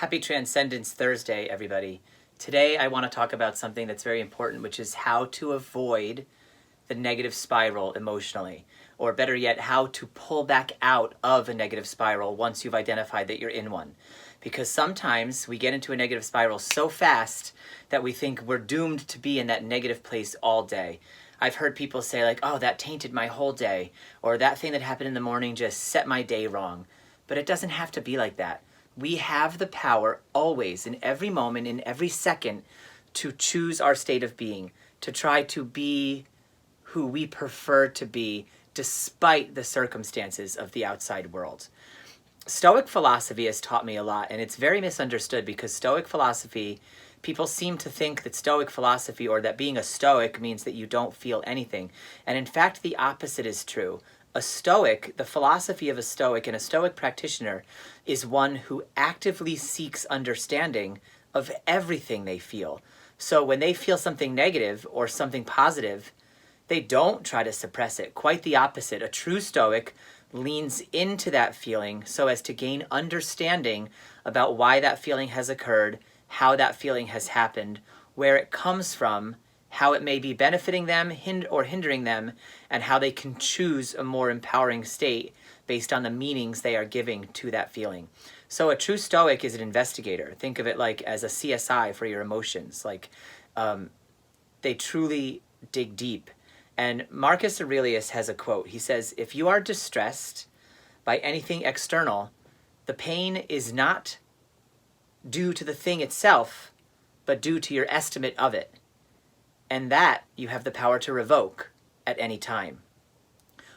Happy Transcendence Thursday, everybody. Today I want to talk about something that's very important, which is how to avoid the negative spiral emotionally. Or better yet, how to pull back out of a negative spiral once you've identified that you're in one. Because sometimes we get into a negative spiral so fast that we think we're doomed to be in that negative place all day. I've heard people say like, oh, that tainted my whole day, or that thing that happened in the morning just set my day wrong. But it doesn't have to be like that. We have the power always, in every moment, in every second, to choose our state of being, to try to be who we prefer to be despite the circumstances of the outside world. Stoic philosophy has taught me a lot, and it's very misunderstood because Stoic philosophy, people seem to think that Stoic philosophy or that being a Stoic means that you don't feel anything. And in fact, the opposite is true. A Stoic, the philosophy of a Stoic and a Stoic practitioner is one who actively seeks understanding of everything they feel. So when they feel something negative or something positive, they don't try to suppress it. Quite the opposite. A true Stoic leans into that feeling so as to gain understanding about why that feeling has occurred, how that feeling has happened, where it comes from, how it may be benefiting them or hindering them, and how they can choose a more empowering state based on the meanings they are giving to that feeling. So a true Stoic is an investigator. Think of it like as a CSI for your emotions. They truly dig deep. And Marcus Aurelius has a quote. He says, if you are distressed by anything external, the pain is not due to the thing itself, but due to your estimate of it. And that you have the power to revoke at any time.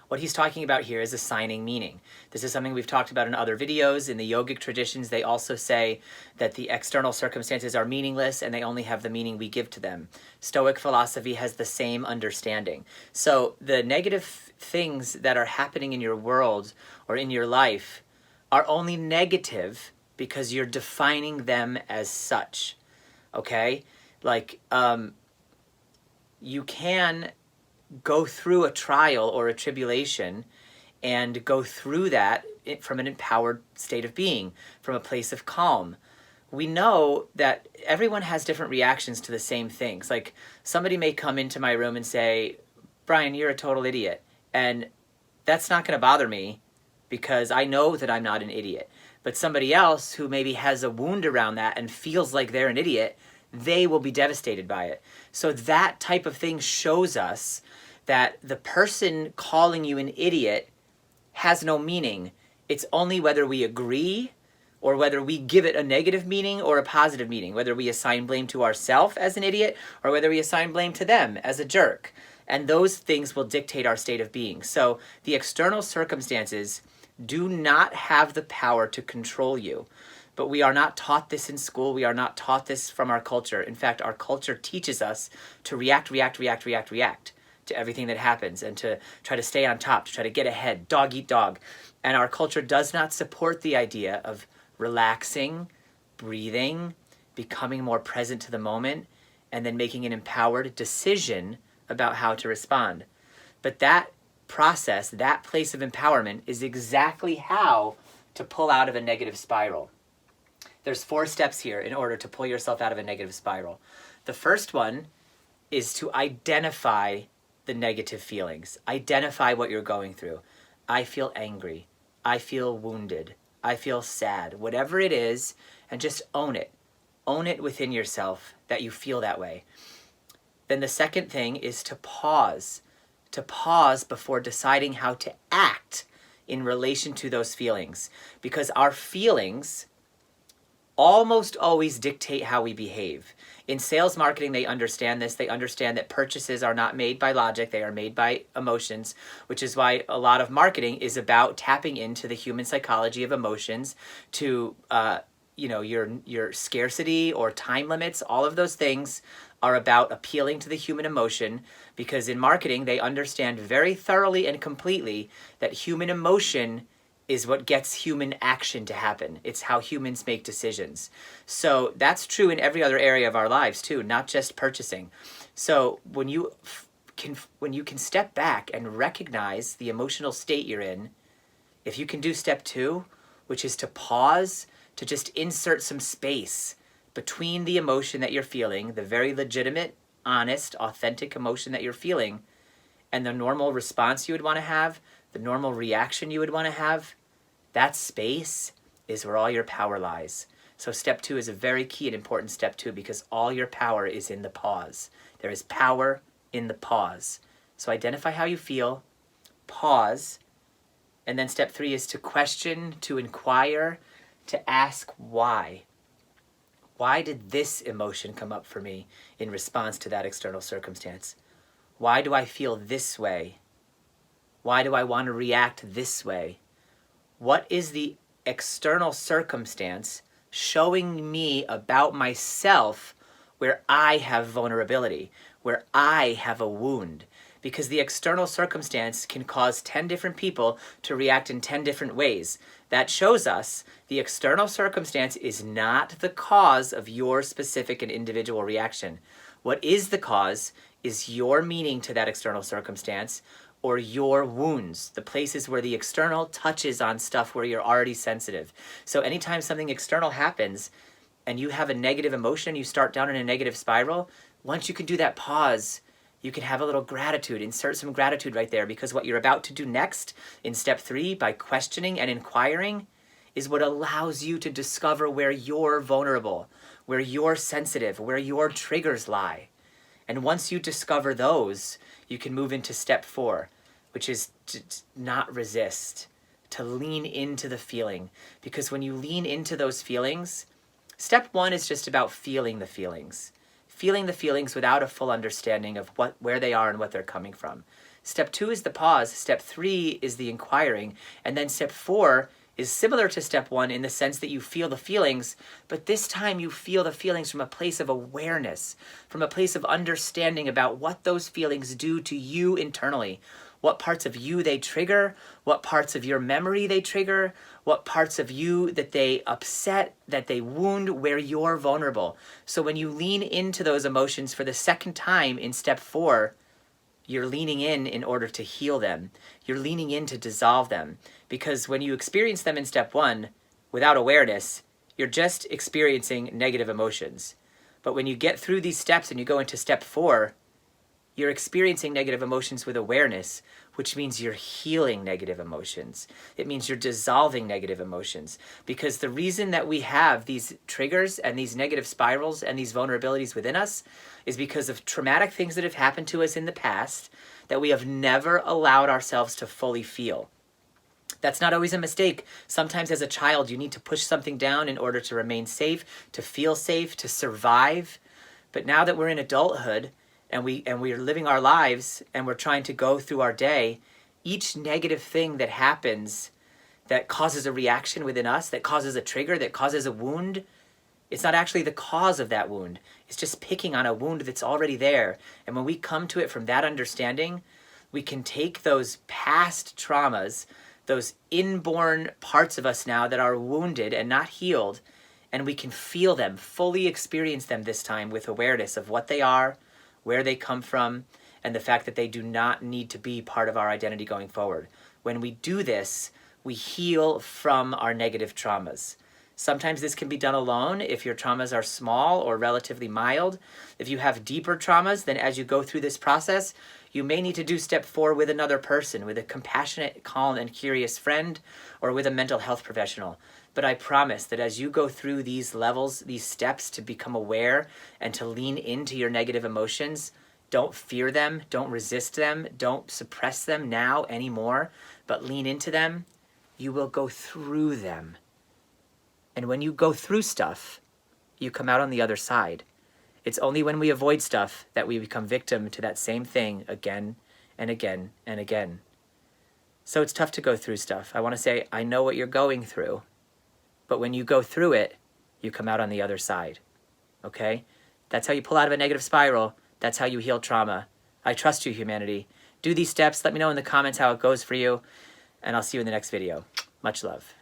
What he's talking about here is assigning meaning. This is something we've talked about in other videos. In the yogic traditions, they also say that the external circumstances are meaningless and they only have the meaning we give to them. Stoic philosophy has the same understanding. So the negative things that are happening in your world or in your life are only negative because you're defining them as such. Okay? You can go through a trial or a tribulation and go through that from an empowered state of being, from a place of calm. We know that everyone has different reactions to the same things. Like somebody may come into my room and say, Brian, you're a total idiot. And that's not going to bother me because I know that I'm not an idiot. But somebody else who maybe has a wound around that and feels like they're an idiot, they will be devastated by it. So that type of thing shows us that the person calling you an idiot has no meaning. It's only whether we agree or whether we give it a negative meaning or a positive meaning, whether we assign blame to ourselves as an idiot or whether we assign blame to them as a jerk. And those things will dictate our state of being. So the external circumstances do not have the power to control you. But we are not taught this in school. We are not taught this from our culture. In fact, our culture teaches us to react to everything that happens and to try to stay on top, to try to get ahead, dog eat dog. And our culture does not support the idea of relaxing, breathing, becoming more present to the moment, and then making an empowered decision about how to respond. But that process, that place of empowerment is exactly how to pull out of a negative spiral. There's 4 steps here in order to pull yourself out of a negative spiral. The first one is to identify the negative feelings. Identify what you're going through. I feel angry. I feel wounded. I feel sad. Whatever it is, and just own it. Own it within yourself that you feel that way. Then the second thing is to pause. To pause before deciding how to act in relation to those feelings. Because our feelings almost always dictate how we behave. In sales marketing, they understand this. They understand that purchases are not made by logic. They are made by emotions, which is why a lot of marketing is about tapping into the human psychology of emotions to, your scarcity or time limits. All of those things are about appealing to the human emotion because in marketing, they understand very thoroughly and completely that human emotion is what gets human action to happen. It's how humans make decisions. So that's true in every other area of our lives too, not just purchasing. So when you can step back and recognize the emotional state you're in, if you can do step 2, which is to pause, to just insert some space between the emotion that you're feeling, the very legitimate, honest, authentic emotion that you're feeling, and the normal response you would want to have, the normal reaction you would want to have. That space is where all your power lies. So step 2 is a very key and important step 2, because all your power is in the pause. There is power in the pause. So identify how you feel, pause, and then step 3 is to question, to inquire, to ask why. Why did this emotion come up for me in response to that external circumstance? Why do I feel this way? Why do I want to react this way? What is the external circumstance showing me about myself where I have vulnerability, where I have a wound? Because the external circumstance can cause 10 different people to react in 10 different ways. That shows us the external circumstance is not the cause of your specific and individual reaction. What is the cause is your meaning to that external circumstance, or your wounds, the places where the external touches on stuff where you're already sensitive. So anytime something external happens and you have a negative emotion, you start down in a negative spiral, once you can do that pause, you can have a little gratitude, insert some gratitude right there, because what you're about to do next in step 3 by questioning and inquiring is what allows you to discover where you're vulnerable, where you're sensitive, where your triggers lie. And once you discover those, you can move into step 4, which is to not resist, to lean into the feeling. Because when you lean into those feelings, step 1 is just about feeling the feelings. Feeling the feelings without a full understanding of where they are and what they're coming from. Step 2 is the pause. Step 3 is the inquiring. And then step 4 is similar to step 1 in the sense that you feel the feelings, but this time you feel the feelings from a place of awareness, from a place of understanding about what those feelings do to you internally, what parts of you they trigger, what parts of your memory they trigger, what parts of you that they upset, that they wound, where you're vulnerable. So when you lean into those emotions for the second time in step 4, you're leaning in order to heal them. You're leaning in to dissolve them. Because when you experience them in step 1, without awareness, you're just experiencing negative emotions. But when you get through these steps and you go into step 4, you're experiencing negative emotions with awareness, which means you're healing negative emotions. It means you're dissolving negative emotions. Because the reason that we have these triggers and these negative spirals and these vulnerabilities within us is because of traumatic things that have happened to us in the past that we have never allowed ourselves to fully feel. That's not always a mistake. Sometimes as a child, you need to push something down in order to remain safe, to feel safe, to survive. But now that we're in adulthood, and we are living our lives and we're trying to go through our day, each negative thing that happens that causes a reaction within us, that causes a trigger, that causes a wound, it's not actually the cause of that wound. It's just picking on a wound that's already there. And when we come to it from that understanding, we can take those past traumas, those inborn parts of us now that are wounded and not healed, and we can feel them, fully experience them this time with awareness of what they are, where they come from, and the fact that they do not need to be part of our identity going forward. When we do this, we heal from our negative traumas. Sometimes this can be done alone if your traumas are small or relatively mild. If you have deeper traumas, then as you go through this process, you may need to do step 4 with another person, with a compassionate, calm, and curious friend, or with a mental health professional. But I promise that as you go through these levels, these steps to become aware and to lean into your negative emotions, don't fear them, don't resist them, don't suppress them now anymore, but lean into them. You will go through them. And when you go through stuff, you come out on the other side. It's only when we avoid stuff that we become victim to that same thing again and again and again. So it's tough to go through stuff. I want to say, I know what you're going through. But when you go through it, you come out on the other side, okay? That's how you pull out of a negative spiral. That's how you heal trauma. I trust you, humanity. Do these steps. Let me know in the comments how it goes for you, and I'll see you in the next video. Much love.